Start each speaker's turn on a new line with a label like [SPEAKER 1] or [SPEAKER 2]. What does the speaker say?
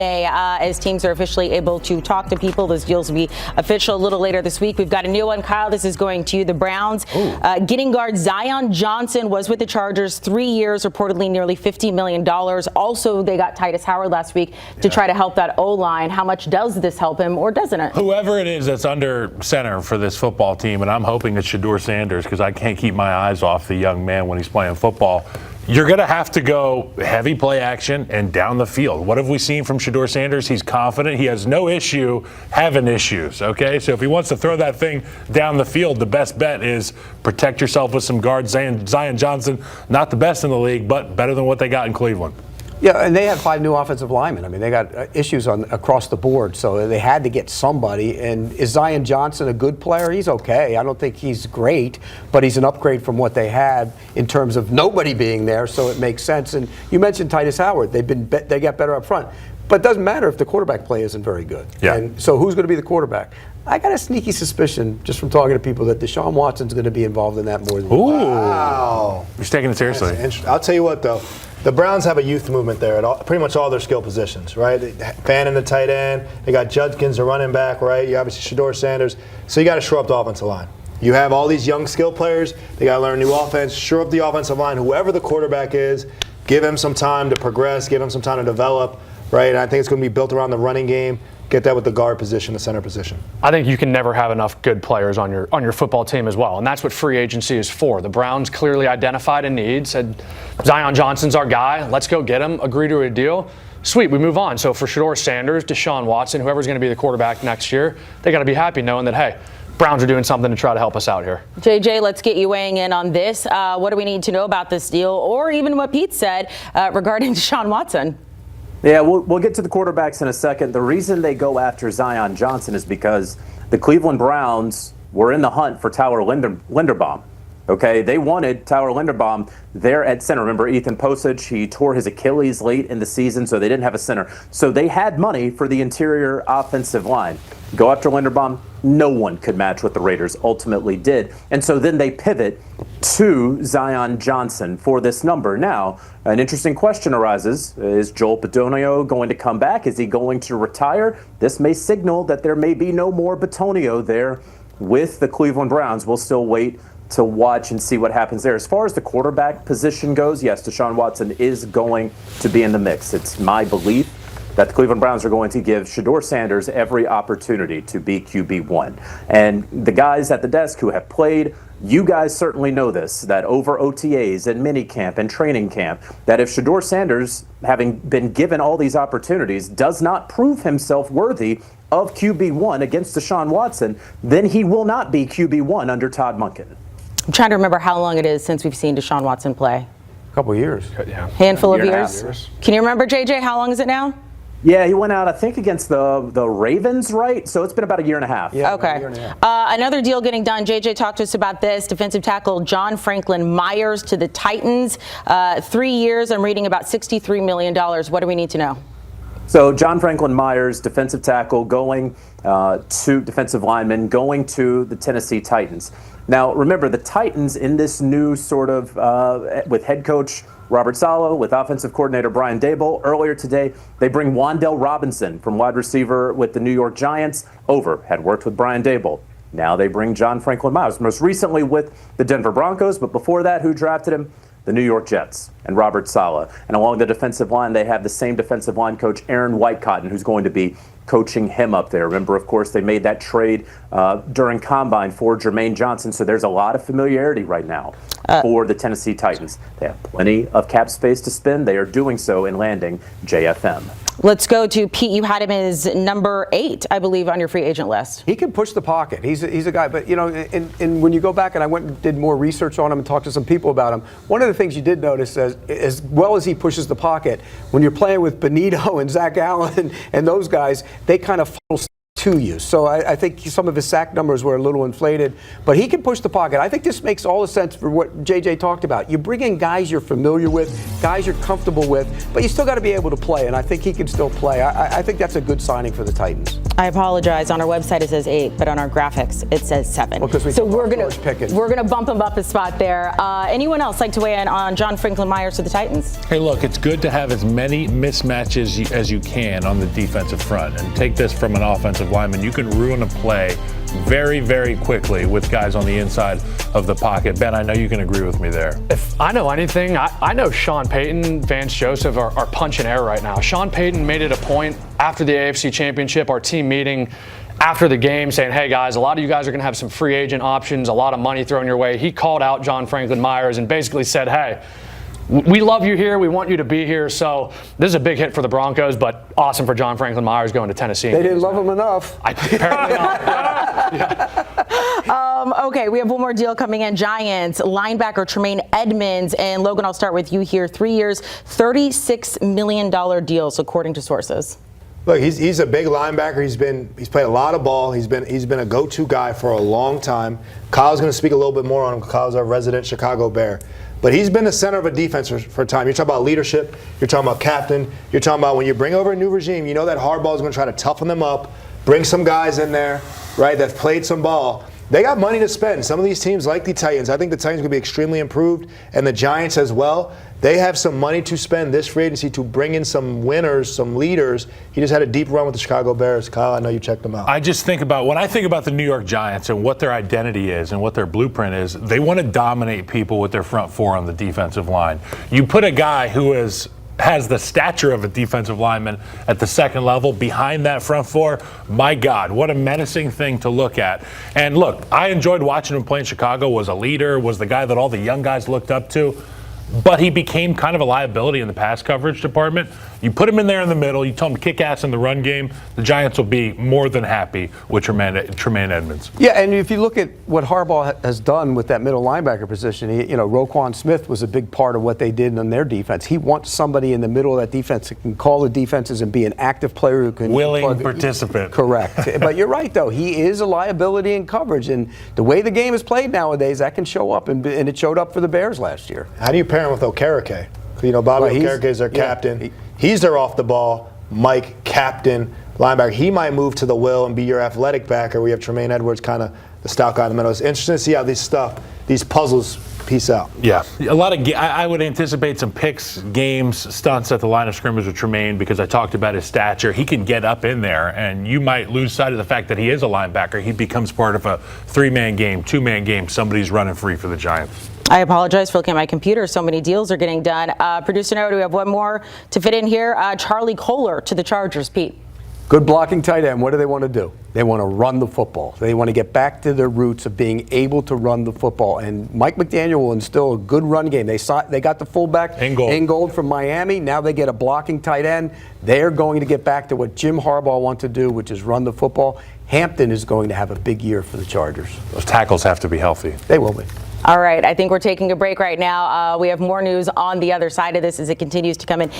[SPEAKER 1] As teams are officially able to talk to people. Those deals will be official a little later this week. We've got a new one. Kyle, this is going to you. The Browns getting guard Zion Johnson was with the Chargers 3 years, reportedly nearly $50 million. Also, they got Titus Howard last week to try to help that O-line. How much does this help him, or doesn't it?
[SPEAKER 2] Whoever it is that's under center for this football team, and I'm hoping it's Shedeur Sanders because I can't keep my eyes off the young man when he's playing football. You're going to have to go heavy play action and down the field. What have we seen from Shedeur Sanders? He's confident. He has no issue having issues, okay? So if he wants to throw that thing down the field, the best bet is protect yourself with some guards. Zion Johnson, not the best in the league, but better than what they got in Cleveland.
[SPEAKER 3] Yeah, and they had 5 new offensive linemen. I mean, they got issues across the board, so they had to get somebody. And is Zion Johnson a good player? He's okay. I don't think he's great, but he's an upgrade from what they had in terms of nobody being there, so it makes sense. And you mentioned Titus Howard. They got better up front. But it doesn't matter if the quarterback play isn't very good.
[SPEAKER 2] Yeah.
[SPEAKER 3] And so who's going to be the quarterback? I got a sneaky suspicion, just from talking to people, that Deshaun Watson's going to be involved in that more than
[SPEAKER 4] Wow.
[SPEAKER 2] You're taking it seriously.
[SPEAKER 4] I'll tell you what, though. The Browns have a youth movement there at pretty much all their skill positions, right? Fannin, the tight end. They got Judkins, the running back, right? You obviously Shedeur Sanders. So you got to shore up the offensive line. You have all these young skill players. They got to learn new offense. Shore up the offensive line. Whoever the quarterback is, give him some time to progress. Give him some time to develop, right? And I think it's going to be built around the running game. Get that with the guard position, the center position.
[SPEAKER 5] I think you can never have enough good players on your football team as well, and that's what free agency is for. The Browns clearly identified a need, said Zion Johnson's our guy, let's go get him, agree to a deal. Sweet, we move on. So for Shedeur Sanders, Deshaun Watson, whoever's going to be the quarterback next year, they got to be happy knowing that, hey, Browns are doing something to try to help us out here.
[SPEAKER 1] JJ, let's get you weighing in on this. What do we need to know about this deal, or even what Pete said regarding Deshaun Watson?
[SPEAKER 6] Yeah, we'll get to the quarterbacks in a second. The reason they go after Zion Johnson is because the Cleveland Browns were in the hunt for Tyler Linderbaum. Okay, they wanted Tyler Linderbaum there at center. Remember Ethan Posich, he tore his Achilles late in the season, so they didn't have a center. So they had money for the interior offensive line. Go after Linderbaum, no one could match what the Raiders ultimately did. And so then they pivot to Zion Johnson for this number. Now, an interesting question arises. Is Joel Bitonio going to come back? Is he going to retire? This may signal that there may be no more Bitonio there with the Cleveland Browns. We'll still wait to watch and see what happens there. As far as the quarterback position goes, yes, Deshaun Watson is going to be in the mix. It's my belief that the Cleveland Browns are going to give Shedeur Sanders every opportunity to be QB1. And the guys at the desk who have played, you guys certainly know this, that over OTAs and minicamp and training camp, that if Shedeur Sanders, having been given all these opportunities, does not prove himself worthy of QB1 against Deshaun Watson, then he will not be QB1 under Todd Monken.
[SPEAKER 1] I'm trying to remember how long it is since we've seen Deshaun Watson play.
[SPEAKER 3] A couple of years.
[SPEAKER 2] Yeah.
[SPEAKER 1] Handful of years. Can you remember, JJ, how long is it now?
[SPEAKER 6] Yeah, he went out, I think, against the Ravens, right? So it's been about a year and a half.
[SPEAKER 3] Yeah,
[SPEAKER 1] okay.
[SPEAKER 3] a year and a half.
[SPEAKER 1] Another deal getting done. JJ talked to us about this. Defensive tackle John Franklin Myers to the Titans. 3 years. I'm reading about $63 million. What do we need to know?
[SPEAKER 6] So John Franklin Myers, defensive tackle, going to defensive lineman, going to the Tennessee Titans. Now, remember, the Titans in this new sort of, with head coach Robert Saleh, with offensive coordinator Brian Daboll, earlier today, they bring Wan'Dale Robinson from wide receiver with the New York Giants over, had worked with Brian Daboll. Now they bring John Franklin Myers, most recently with the Denver Broncos, but before that, who drafted him? The New York Jets and Robert Saleh. And along the defensive line, they have the same defensive line coach, Aaron Whitecotton, who's going to be coaching him up there. Remember, of course, they made that trade during Combine for Jermaine Johnson, so there's a lot of familiarity right now for the Tennessee Titans. They have plenty of cap space to spend. They are doing so in landing JFM.
[SPEAKER 1] Let's go to Pete. You had him as number 8, I believe, on your free agent list.
[SPEAKER 3] He can push the pocket. He's a guy, but, you know, and when you go back, and I went and did more research on him and talked to some people about him, one of the things you did notice, as well as he pushes the pocket, when you're playing with Benito and Zach Allen and those guys, they kind of funnel to you. So I think some of his sack numbers were a little inflated, but he can push the pocket. I think this makes all the sense for what JJ talked about. You bring in guys you're familiar with, guys you're comfortable with, but you still got to be able to play, and I think he can still play. I think that's a good signing for the Titans.
[SPEAKER 1] I apologize. On our website it says 8, but on our graphics it says 7.
[SPEAKER 3] Well,
[SPEAKER 1] so we're gonna bump him up a spot there. Anyone else like to weigh in on John Franklin Myers to the Titans?
[SPEAKER 2] Hey, look, it's good to have as many mismatches as you can on the defensive front, and take this from an offensive lineman. You can ruin a play very, very quickly with guys on the inside of the pocket. Ben, I know you can agree with me there.
[SPEAKER 5] If I know anything, I know Sean Payton, Vance Joseph are punching air right now. Sean Payton made it a point after the AFC Championship, our team meeting, after the game, saying, hey guys, a lot of you guys are going to have some free agent options, a lot of money thrown your way. He called out John Franklin Myers and basically said, hey, we love you here. We want you to be here. So this is a big hit for the Broncos, but awesome for John Franklin Myers going to Tennessee.
[SPEAKER 3] They didn't love him enough.
[SPEAKER 5] Apparently not. Yeah.
[SPEAKER 1] Okay, we have one more deal coming in. Giants linebacker Tremaine Edmonds, and Logan, I'll start with you here. 3 years, $36 million deals, according to sources.
[SPEAKER 4] Look, he's a big linebacker. He's played a lot of ball. He's been a go-to guy for a long time. Kyle's going to speak a little bit more on him. Kyle's our resident Chicago Bear. But he's been the center of a defense for a time. You're talking about leadership. You're talking about captain. You're talking about when you bring over a new regime, you know that Harbaugh is going to try to toughen them up, bring some guys in there, right, that played some ball. They got money to spend. Some of these teams, like the Titans, I think the Titans are going to be extremely improved, and the Giants as well. They have some money to spend this free agency to bring in some winners, some leaders. He just had a deep run with the Chicago Bears. Kyle, I know you checked them out.
[SPEAKER 2] I just think about, when I think about the New York Giants and what their identity is and what their blueprint is, they want to dominate people with their front four on the defensive line. You put a guy who has the stature of a defensive lineman at the second level behind that front four, my God, what a menacing thing to look at. And look, I enjoyed watching him play in Chicago, was a leader, was the guy that all the young guys looked up to. But he became kind of a liability in the pass coverage department. You put him in there in the middle, you tell him to kick ass in the run game, the Giants will be more than happy with Tremaine Edmonds.
[SPEAKER 3] Yeah, and if you look at what Harbaugh has done with that middle linebacker position, Roquan Smith was a big part of what they did on their defense. He wants somebody in the middle of that defense that can call the defenses and be an active player who can
[SPEAKER 2] willing participant.
[SPEAKER 3] Correct. But you're right, though. He is a liability in coverage, and the way the game is played nowadays, that can show up, and it showed up for the Bears last year.
[SPEAKER 4] How do you pair him with Okereke? Bobby Okereke is their captain. He's their off the ball, Mike, captain, linebacker. He might move to the will and be your athletic backer. We have Tremaine Edwards, kind of the stout guy in the middle. It's interesting to see how these puzzles piece out.
[SPEAKER 2] Yeah, I would anticipate some picks, games, stunts at the line of scrimmage with Tremaine, because I talked about his stature. He can get up in there, and you might lose sight of the fact that he is a linebacker. He becomes part of a 3-man game, 2-man game. Somebody's running free for the Giants.
[SPEAKER 1] I apologize for looking at my computer. So many deals are getting done. Producer Noah, do we have one more to fit in here? Charlie Kolar to the Chargers. Pete.
[SPEAKER 3] Good blocking tight end. What do they want to do? They want to run the football. They want to get back to their roots of being able to run the football. And Mike McDaniel will instill a good run game. They got the fullback Ingold from Miami. Now they get a blocking tight end. They're going to get back to what Jim Harbaugh wants to do, which is run the football. Hampton is going to have a big year for the Chargers.
[SPEAKER 2] Those tackles have to be healthy.
[SPEAKER 3] They will be.
[SPEAKER 1] All right, I think we're taking a break right now. We have more news on the other side of this as it continues to come in.